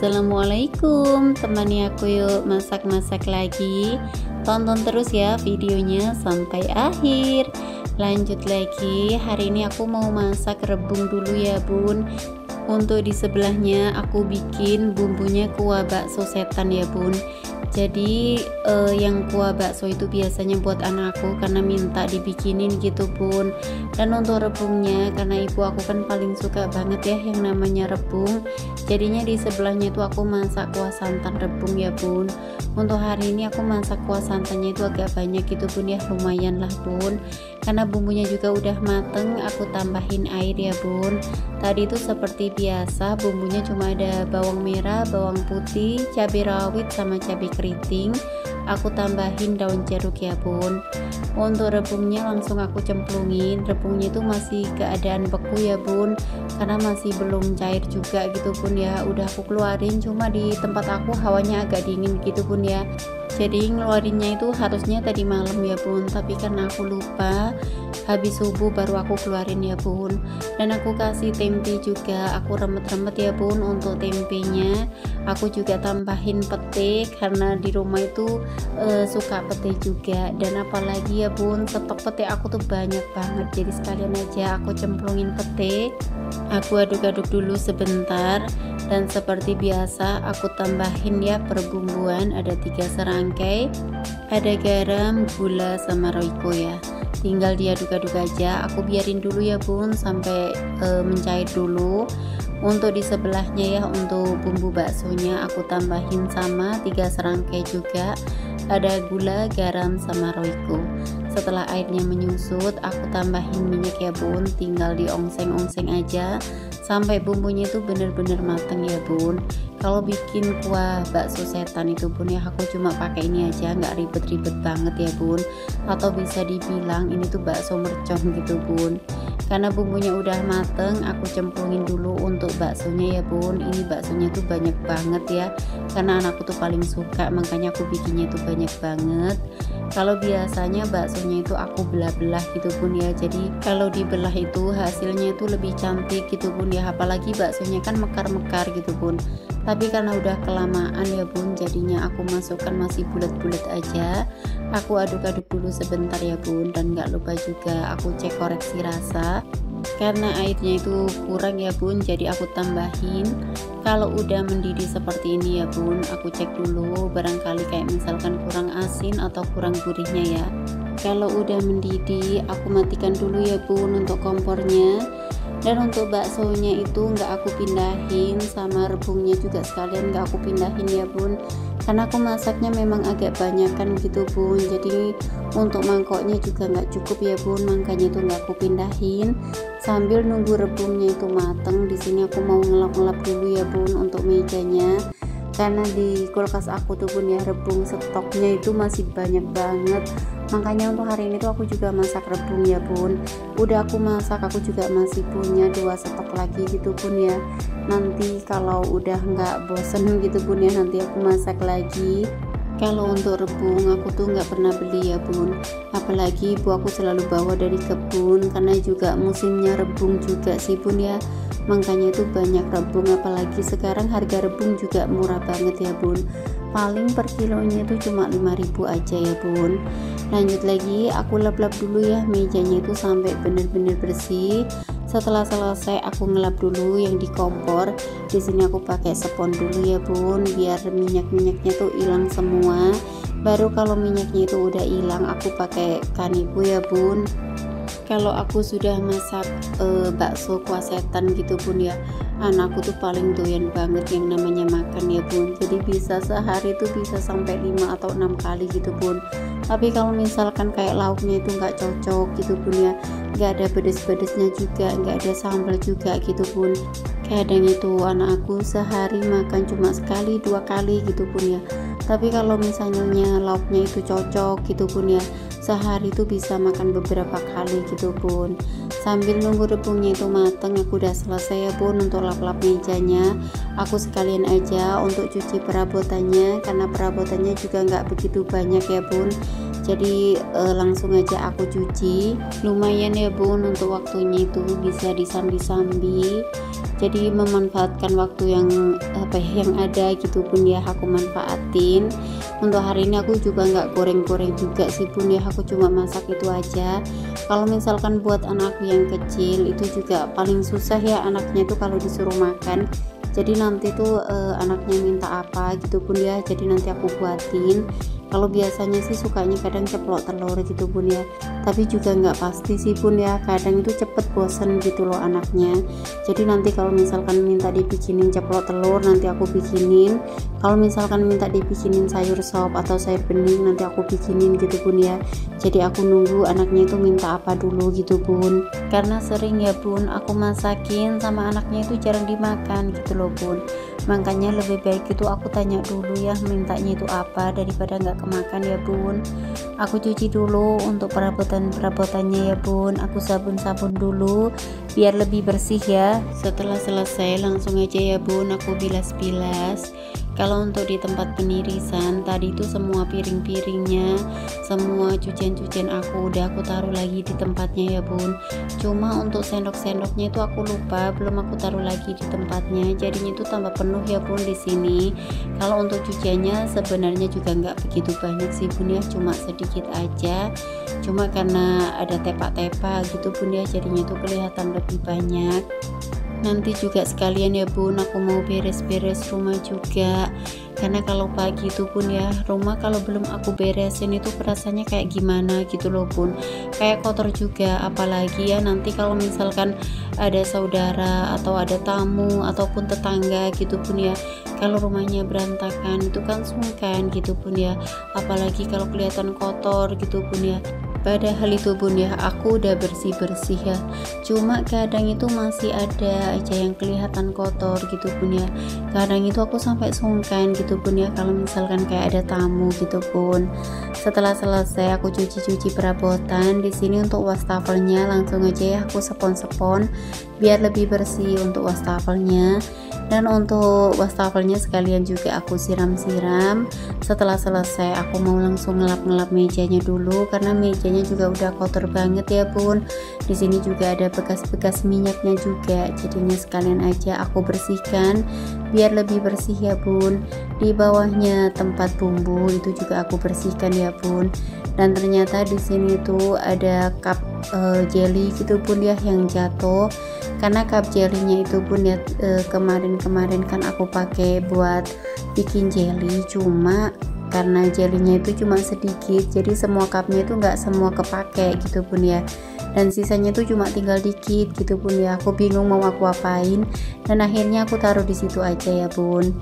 Assalamualaikum, temani aku yuk masak-masak lagi. Tonton terus ya videonya sampai akhir. Lanjut lagi, hari ini aku mau masak rebung dulu ya bun. Untuk di sebelahnya aku bikin bumbunya kuah bakso setan ya bun. Jadi yang kuah bakso itu biasanya buat anakku karena minta dibikinin gitu bun. Dan untuk rebungnya karena ibu aku kan paling suka banget ya yang namanya rebung. Jadinya di sebelahnya itu aku masak kuah santan rebung ya bun. Untuk hari ini aku masak kuah santannya itu agak banyak gitu bun ya, lumayan lah bun. Karena bumbunya juga udah mateng, aku tambahin air ya bun. Tadi itu seperti biasa bumbunya cuma ada bawang merah, bawang putih, cabai rawit sama cabai keriting. Aku tambahin daun jeruk ya bun. Untuk rebungnya langsung aku cemplungin. Rebungnya itu masih keadaan beku ya bun, karena masih belum cair juga gitu bun ya. Udah aku keluarin, cuma di tempat aku hawanya agak dingin gitu bun ya. Jadi ngeluarinnya itu harusnya tadi malam ya bun, tapi karena aku lupa, habis subuh baru aku keluarin ya bun. Dan aku kasih tempe juga, aku remet-remet ya bun. Untuk tempenya aku juga tambahin pete karena di rumah itu suka pete juga. Dan apalagi ya bun, stok pete aku tuh banyak banget, jadi sekalian aja aku cemplungin pete. Aku aduk-aduk dulu sebentar, dan seperti biasa aku tambahin ya perbumbuan, ada 3 serangkai, ada garam, gula sama roiko ya. Tinggal diaduk-aduk aja, aku biarin dulu ya bun sampai mencair dulu. Untuk di sebelahnya ya, untuk bumbu baksonya aku tambahin sama 3 serangkai juga, ada gula, garam sama roiko. Setelah airnya menyusut aku tambahin minyak ya bun, tinggal diongseng-ongseng aja sampai bumbunya itu bener-bener mateng ya bun. Kalau bikin kuah bakso setan itu bun ya, aku cuma pakai ini aja, nggak ribet-ribet banget ya bun. Atau bisa dibilang ini tuh bakso mercon gitu bun. Karena bumbunya udah mateng, aku cemplungin dulu untuk baksonya ya bun. Ini baksonya tuh banyak banget ya, karena anakku tuh paling suka, makanya aku bikinnya tuh banyak banget. Kalau biasanya baksonya itu aku belah-belah gitu bun ya, jadi kalau dibelah itu hasilnya itu lebih cantik gitu bun ya. Apalagi baksonya kan mekar-mekar gitu bun, tapi karena udah kelamaan ya bun, jadinya aku masukkan masih bulat-bulat aja. Aku aduk-aduk dulu sebentar ya bun, dan gak lupa juga aku cek koreksi rasa karena airnya itu kurang ya bun, jadi aku tambahin. Kalau udah mendidih seperti ini ya bun, aku cek dulu barangkali kayak misalkan kurang asin atau kurang gurihnya ya. Kalau udah mendidih aku matikan dulu ya bun untuk kompornya. Dan untuk baksonya itu nggak aku pindahin, sama rebungnya juga sekalian nggak aku pindahin ya bun, karena aku masaknya memang agak banyak kan gitu bun, jadi untuk mangkoknya juga nggak cukup ya bun, makanya itu nggak aku pindahin. Sambil nunggu rebungnya itu mateng, di sini aku mau ngelap-ngelap dulu ya bun untuk mejanya, karena di kulkas aku tuh bun ya, rebung stoknya itu masih banyak banget. Makanya untuk hari ini tuh aku juga masak rebung ya bun. Udah aku masak, aku juga masih punya 2 stok lagi gitu bun ya. Nanti kalau udah nggak bosen gitu bun ya, nanti aku masak lagi. Kalau untuk rebung aku tuh nggak pernah beli ya bun, apalagi ibu aku selalu bawa dari kebun, karena juga musimnya rebung juga sih bun ya. Makanya itu banyak rebung, apalagi sekarang harga rebung juga murah banget ya bun, paling per kilonya itu cuma 5.000 aja ya bun. Lanjut lagi, aku lap-lap dulu ya mejanya itu sampai bener-bener bersih. Setelah selesai aku ngelap dulu yang di kompor. Di sini aku pakai spons dulu ya bun, biar minyak-minyaknya tuh hilang semua. Baru kalau minyaknya itu udah hilang aku pakai kanebo ya bun. Kalau aku sudah masak bakso kuah setan gitu bun ya, anakku tuh paling doyan banget yang namanya makan ya bun. Jadi bisa sehari tuh bisa sampai 5 atau 6 kali gitu bun. Tapi kalau misalkan kayak lauknya itu nggak cocok gitu bun ya, nggak ada pedes-pedesnya juga, nggak ada sambal juga gitu bun, kadang itu anak aku sehari makan cuma sekali 2 kali gitu bun ya. Tapi kalau misalnya lauknya itu cocok gitu bun ya, sehari itu bisa makan beberapa kali gitu bun. Sambil nunggu rebungnya itu mateng, aku udah selesai ya bun untuk lap-lap mejanya. Aku sekalian aja untuk cuci perabotannya, karena perabotannya juga nggak begitu banyak ya bun. jadi langsung aja aku cuci. Lumayan ya bun, untuk waktunya itu bisa disambi-sambi, jadi memanfaatkan waktu yang yang ada gitu bun ya, aku manfaatin. Untuk hari ini aku juga nggak goreng-goreng juga sih bun ya, aku cuma masak itu aja. Kalau misalkan buat anakku yang kecil itu juga paling susah ya anaknya itu kalau disuruh makan. Jadi nanti tuh anaknya minta apa gitu bun ya, jadi nanti aku buatin. Kalau biasanya sih sukanya kadang ceplok telur gitu bun ya, tapi juga nggak pasti sih bun ya, kadang itu cepet bosen gitu loh anaknya. Jadi nanti kalau misalkan minta dibikinin ceplok telur nanti aku bikinin, kalau misalkan minta dibikinin sayur sop atau sayur bening nanti aku bikinin gitu bun ya. Jadi aku nunggu anaknya itu minta apa dulu gitu bun, karena sering ya bun aku masakin sama anaknya itu jarang dimakan gitu loh bun. Makanya lebih baik itu aku tanya dulu ya mintanya itu apa, daripada nggak kemakan ya bun. Aku cuci dulu untuk perabotannya ya bun, aku sabun dulu biar lebih bersih ya. Setelah selesai langsung aja ya bun aku bilas-bilas. Kalau untuk di tempat penirisan tadi itu semua piring-piringnya, semua cucian-cucian aku taruh lagi di tempatnya ya bun. Cuma untuk sendok-sendoknya itu aku lupa, belum aku taruh lagi di tempatnya, jadinya itu tambah penuh ya bun di sini. Kalau untuk cuciannya sebenarnya juga nggak begitu banyak sih bun ya, cuma sedikit aja. Cuma karena ada tepak-tepak gitu bun ya, jadinya itu kelihatan lebih banyak. Nanti juga sekalian ya bun aku mau beres-beres rumah juga, karena kalau pagi itu pun ya rumah kalau belum aku beresin itu rasanya kayak gimana gitu loh bun, kayak kotor juga. Apalagi ya nanti kalau misalkan ada saudara atau ada tamu ataupun tetangga gitu pun ya, kalau rumahnya berantakan itu kan sungkan gitu pun ya, apalagi kalau kelihatan kotor gitu pun ya. Padahal itu bun ya aku udah bersih-bersih ya, cuma kadang itu masih ada aja yang kelihatan kotor gitu bun ya. Kadang itu aku sampai sungkan gitu bun ya kalau misalkan kayak ada tamu gitu bun. Setelah selesai aku cuci-cuci perabotan di sini. Untuk wastafelnya langsung aja ya aku sepon-sepon biar lebih bersih untuk wastafelnya. Dan untuk wastafelnya sekalian juga aku siram-siram. Setelah selesai aku mau langsung ngelap-ngelap mejanya dulu, karena mejanya juga udah kotor banget ya bun. Di sini juga ada bekas-bekas minyaknya juga, jadinya sekalian aja aku bersihkan biar lebih bersih ya bun. Di bawahnya tempat bumbu itu juga aku bersihkan ya bun. Dan ternyata di sini tuh ada cup jelly gitu bun ya yang jatuh, karena cup jellynya itu bun ya kemarin kan aku pakai buat bikin jelly, cuma karena jelinya itu cuma sedikit, jadi semua cupnya itu nggak semua kepake gitu bun ya, dan sisanya tuh cuma tinggal dikit gitu bun ya. Aku bingung mau aku apain, dan akhirnya aku taruh di situ aja ya bun.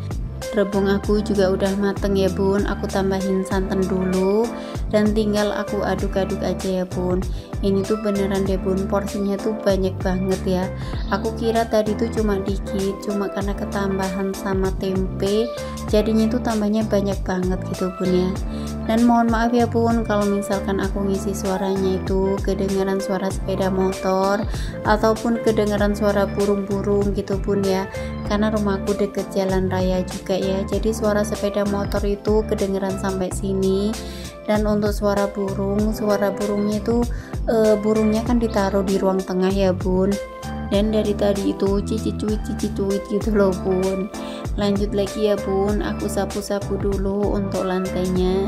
Rebung aku juga udah mateng ya bun, aku tambahin santan dulu dan tinggal aku aduk-aduk aja ya bun. Ini tuh beneran deh bun, porsinya tuh banyak banget ya. Aku kira tadi tuh cuma dikit, cuma karena ketambahan sama tempe jadinya tuh tambahnya banyak banget gitu bun ya. Dan mohon maaf ya bun kalau misalkan aku ngisi suaranya itu kedengaran suara sepeda motor ataupun kedengaran suara burung-burung gitu bun ya, karena rumahku deket jalan raya juga ya, jadi suara sepeda motor itu kedengeran sampai sini. Dan untuk suara burungnya itu burungnya kan ditaruh di ruang tengah ya bun, dan dari tadi itu cici-cuit gitu loh bun. Lanjut lagi ya bun, aku sapu-sapu dulu untuk lantainya.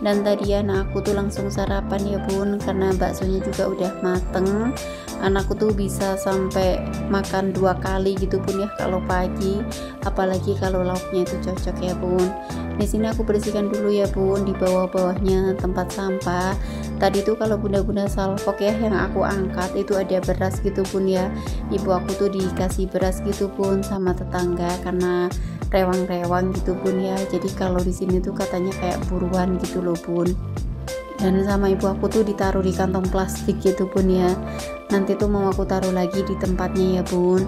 Dan tadi aku tuh langsung sarapan ya bun, karena baksonya juga udah mateng. Anakku tuh bisa sampai makan 2 kali gitu bun ya kalau pagi, apalagi kalau lauknya itu cocok ya bun. Di sini aku bersihkan dulu ya bun di bawah-bawahnya tempat sampah. Tadi tuh kalau bunda-bunda salvok ya yang aku angkat itu ada beras gitu bun ya. Ibu aku tuh dikasih beras gitu bun sama tetangga karena rewang-rewang gitu bun ya. Jadi kalau di sini tuh katanya kayak buruan gitu loh bun. Dan sama ibu aku tuh ditaruh di kantong plastik gitu bun ya. Nanti tuh mau aku taruh lagi di tempatnya ya bun.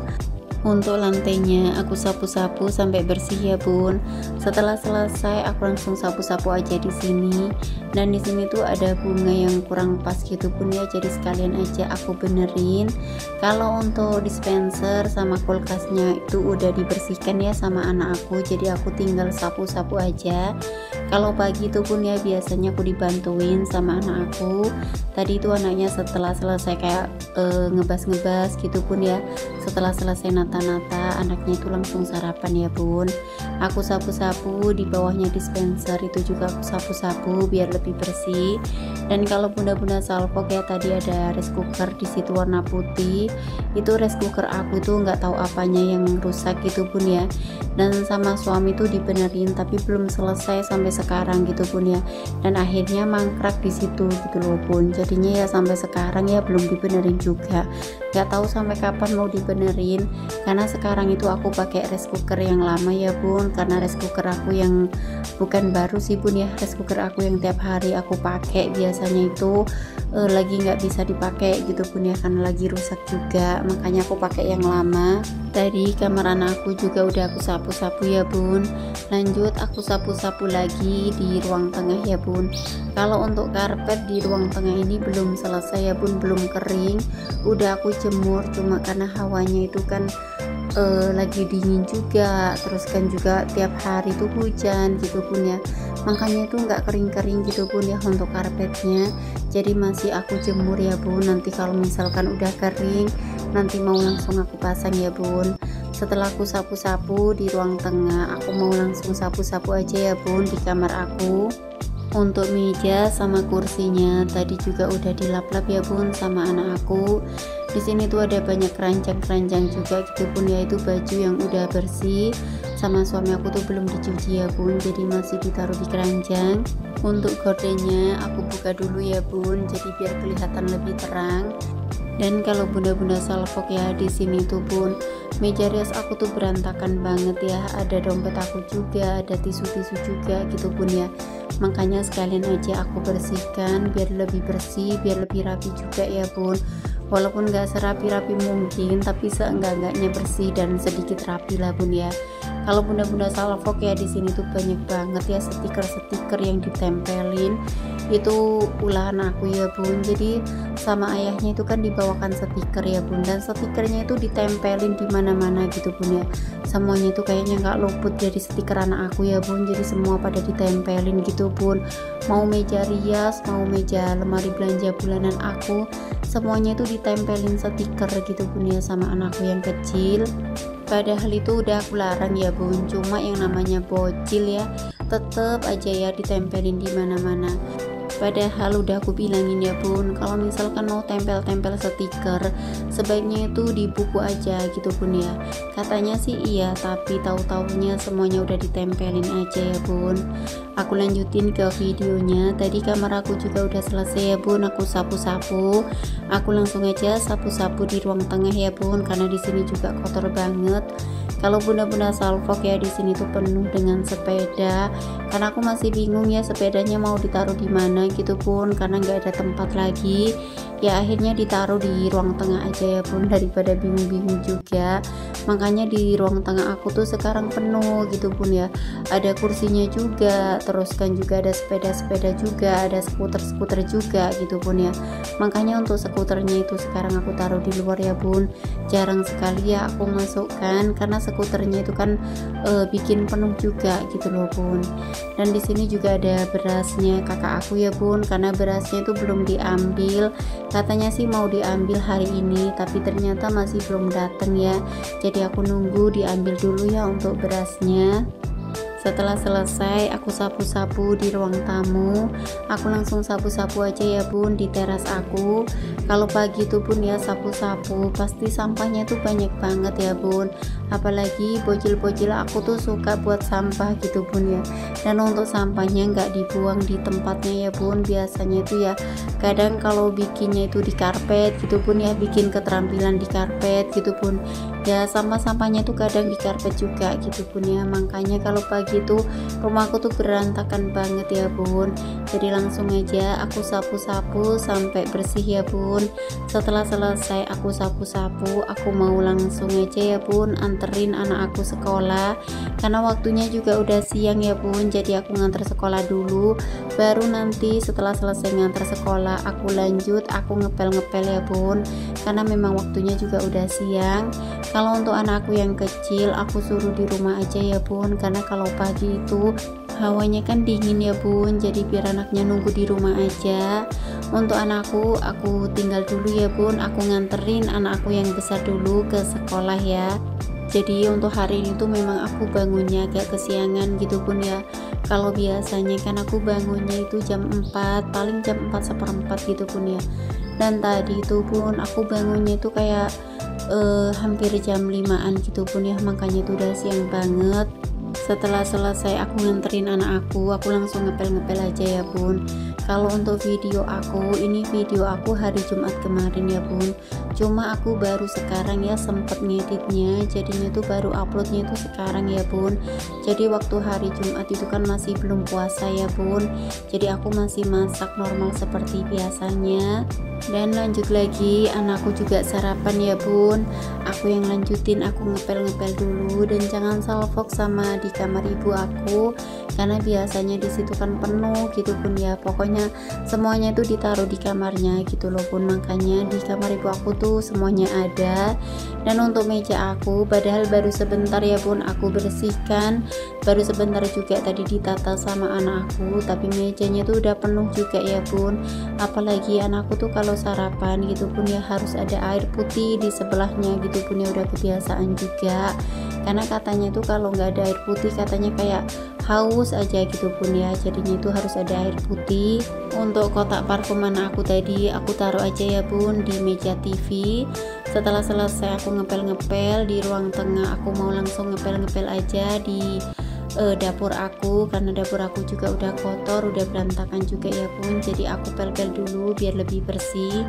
Untuk lantainya aku sapu-sapu sampai bersih ya bun. Setelah selesai aku langsung sapu-sapu aja di sini. Dan di sini tuh ada bunga yang kurang pas gitu bun ya, jadi sekalian aja aku benerin. Kalau untuk dispenser sama kulkasnya itu udah dibersihkan ya sama anak aku, jadi aku tinggal sapu-sapu aja. Kalau pagi itu pun ya biasanya aku dibantuin sama anak aku. Tadi itu anaknya setelah selesai kayak ngebas-ngebas gitu pun ya, setelah selesai nata-nata, anaknya itu langsung sarapan ya bun. Aku sapu-sapu di bawahnya dispenser, itu juga aku sapu-sapu biar lebih bersih. Dan kalau bunda-bunda salvok ya, tadi ada rice cooker di situ warna putih. Itu rice cooker aku tuh nggak tahu apanya yang rusak gitu pun ya, dan sama suami tuh dibenerin tapi belum selesai sampai sekarang gitu pun ya, dan akhirnya mangkrak di situ gitu loh bun. Jadinya ya sampai sekarang ya belum dibenerin juga, nggak tahu sampai kapan mau dibenerin, karena sekarang itu aku pakai rice cooker yang lama ya bun, karena rice cooker aku yang bukan baru sih bun ya, rice cooker aku yang tiap hari aku pakai biasanya itu lagi nggak bisa dipakai gitu pun ya, karena lagi rusak juga, makanya aku pakai yang lama. Tadi kamar anakku juga udah aku sapu-sapu ya bun. Lanjut aku sapu-sapu lagi di ruang tengah ya bun. Kalau untuk karpet di ruang tengah ini belum selesai ya bun, belum kering, udah aku jemur, cuma karena hawanya itu kan lagi dingin juga, terus kan juga tiap hari tuh hujan gitu pun ya, makanya itu nggak kering-kering gitu pun ya untuk karpetnya. Jadi masih aku jemur ya bun, nanti kalau misalkan udah kering nanti mau langsung aku pasang ya bun. Setelah aku sapu-sapu di ruang tengah, aku mau langsung sapu-sapu aja ya bun di kamar aku. Untuk meja sama kursinya tadi juga udah dilap-lap ya bun sama anak aku. Di sini tuh ada banyak keranjang-keranjang juga gitu pun ya, itu baju yang udah bersih sama suami aku tuh belum dicuci ya bun, jadi masih ditaruh di keranjang. Untuk gordennya aku buka dulu ya bun, jadi biar kelihatan lebih terang. Dan kalau bunda-bunda salvok ya, di sini tuh bun, meja rias aku tuh berantakan banget ya, ada dompet aku juga, ada tisu-tisu juga gitu bun ya, makanya sekalian aja aku bersihkan biar lebih bersih, biar lebih rapi juga ya bun. Walaupun gak serapi-rapi mungkin, tapi seenggak-enggaknya bersih dan sedikit rapi lah bun ya. Kalau bunda-bunda salvok ya, di sini tuh banyak banget ya stiker-stiker yang ditempelin, itu ulahan aku ya bun. Jadi sama ayahnya itu kan dibawakan stiker ya bun, dan stikernya itu ditempelin di mana-mana gitu bun ya. Semuanya itu kayaknya nggak luput dari stiker anak aku ya bun, jadi semua pada ditempelin gitu bun. Mau meja rias, mau meja lemari belanja bulanan aku, semuanya itu ditempelin stiker gitu bun ya sama anakku yang kecil. Padahal itu udah aku larang ya bun, cuma yang namanya bocil ya tetep aja ya ditempelin di mana-mana. Padahal udah aku bilangin ya bun, kalau misalkan mau tempel-tempel stiker sebaiknya itu di buku aja gitu bun ya. Katanya sih iya, tapi tahu-taunya semuanya udah ditempelin aja ya bun. Aku lanjutin ke videonya. Tadi kamar aku juga udah selesai ya bun, aku sapu-sapu. Aku langsung aja sapu-sapu di ruang tengah ya bun, karena di sini juga kotor banget. Kalau bunda-bunda salvok ya, di sini tuh penuh dengan sepeda, karena aku masih bingung ya sepedanya mau ditaruh di mana gitu pun, karena nggak ada tempat lagi. Ya akhirnya ditaruh di ruang tengah aja ya bun, daripada bingung-bingung juga. Makanya di ruang tengah aku tuh sekarang penuh gitu pun ya, ada kursinya juga, terus kan juga ada sepeda-sepeda juga, ada skuter-skuter juga gitu pun ya. Makanya untuk skuternya itu sekarang aku taruh di luar ya bun, jarang sekali ya aku masukkan, karena skuternya itu kan bikin penuh juga gitu loh bun. Dan di sini juga ada berasnya kakak aku ya bun, karena berasnya itu belum diambil, katanya sih mau diambil hari ini tapi ternyata masih belum datang ya, jadi aku nunggu diambil dulu ya untuk berasnya. Setelah selesai aku sapu-sapu di ruang tamu, aku langsung sapu-sapu aja ya bun di teras aku. Kalau pagi itu pun ya sapu-sapu pasti sampahnya tuh banyak banget ya bun, apalagi bocil-bocil aku tuh suka buat sampah gitu bun ya. Dan untuk sampahnya nggak dibuang di tempatnya ya bun, biasanya itu ya kadang kalau bikinnya itu di karpet gitu bun ya, bikin keterampilan di karpet gitu bun ya, sama sampahnya tuh kadang di karpet juga gitu bun ya. Makanya kalau pagi itu rumahku tuh berantakan banget ya bun, jadi langsung aja aku sapu-sapu sampai bersih ya bun. Setelah selesai aku sapu-sapu, aku mau langsung aja ya bun anterin anak aku sekolah, karena waktunya juga udah siang ya bun, jadi aku nganter sekolah dulu, baru nanti setelah selesai nganter sekolah aku lanjut aku ngepel-ngepel ya bun, karena memang waktunya juga udah siang. Kalau untuk anakku yang kecil aku suruh di rumah aja ya bun, karena kalau pagi itu hawanya kan dingin ya bun, jadi biar anaknya nunggu di rumah aja. Untuk anakku, aku tinggal dulu ya bun, aku nganterin anakku yang besar dulu ke sekolah ya. Jadi untuk hari ini tuh memang aku bangunnya agak kesiangan gitu bun ya. Kalau biasanya kan aku bangunnya itu jam 4, paling jam 4:15 gitu bun ya. Dan tadi itu bun aku bangunnya itu kayak hampir jam 5-an gitu bun ya, makanya itu udah siang banget. Setelah selesai aku nganterin anak aku langsung ngepel-ngepel aja ya bun. Kalau untuk video aku, ini video aku hari Jumat kemarin ya bun, cuma aku baru sekarang ya sempet ngeditnya, jadinya tuh baru uploadnya itu sekarang ya bun. Jadi waktu hari Jumat itu kan masih belum puasa ya bun, jadi aku masih masak normal seperti biasanya. Dan lanjut lagi, anakku juga sarapan ya bun, aku yang lanjutin, aku ngepel-ngepel dulu. Dan jangan salfok sama di kamar ibu aku, karena biasanya disitu kan penuh gitu bun ya. Pokoknya semuanya itu ditaruh di kamarnya gitu loh bun, makanya di kamar ibu aku tuh semuanya ada. Dan untuk meja aku, padahal baru sebentar ya bun aku bersihkan, baru sebentar juga tadi ditata sama anakku, tapi mejanya tuh udah penuh juga ya bun. Apalagi anakku tuh kalau sarapan gitu pun ya harus ada air putih di sebelahnya gitu pun ya, udah kebiasaan juga, karena katanya tuh kalau nggak ada air putih katanya kayak haus aja gitu pun ya, jadinya itu harus ada air putih. Untuk kotak parfum anak aku tadi aku taruh aja ya bun di meja TV. Setelah selesai aku ngepel-ngepel di ruang tengah, aku mau langsung ngepel-ngepel aja di dapur aku, karena dapur aku juga udah kotor, udah berantakan juga ya bun. Jadi aku pel-pel dulu biar lebih bersih,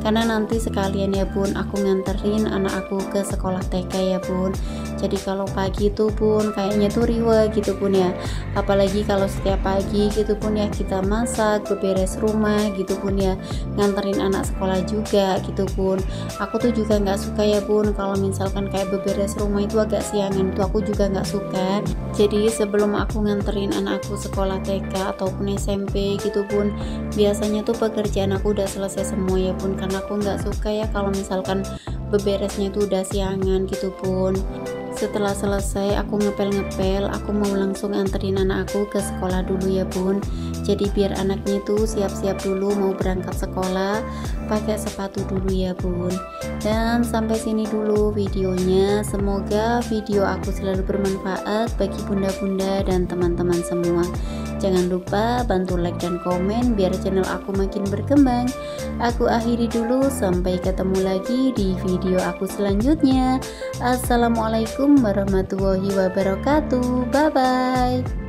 karena nanti sekalian ya bun aku nganterin anak aku ke sekolah TK ya bun. Jadi kalau pagi tuh bun kayaknya tuh riweh gitu bun ya, apalagi kalau setiap pagi gitu bun ya kita masak, beberes rumah gitu bun ya, nganterin anak sekolah juga gitu bun. Aku tuh juga nggak suka ya bun kalau misalkan kayak beberes rumah itu agak siangan, itu aku juga nggak suka. Jadi sebelum aku nganterin anakku sekolah TK ataupun SMP gitu bun, biasanya tuh pekerjaan aku udah selesai semua ya bun, karena aku nggak suka ya kalau misalkan beberesnya itu udah siangan gitu bun. Setelah selesai aku ngepel-ngepel, aku mau langsung anterin anak aku ke sekolah dulu ya bun. Jadi biar anaknya itu siap-siap dulu mau berangkat sekolah, pakai sepatu dulu ya bun. Dan sampai sini dulu videonya, semoga video aku selalu bermanfaat bagi bunda-bunda dan teman-teman semua. Jangan lupa bantu like dan komen biar channel aku makin berkembang. Aku akhiri dulu, sampai ketemu lagi di video aku selanjutnya. Assalamualaikum warahmatullahi wabarakatuh. Bye bye.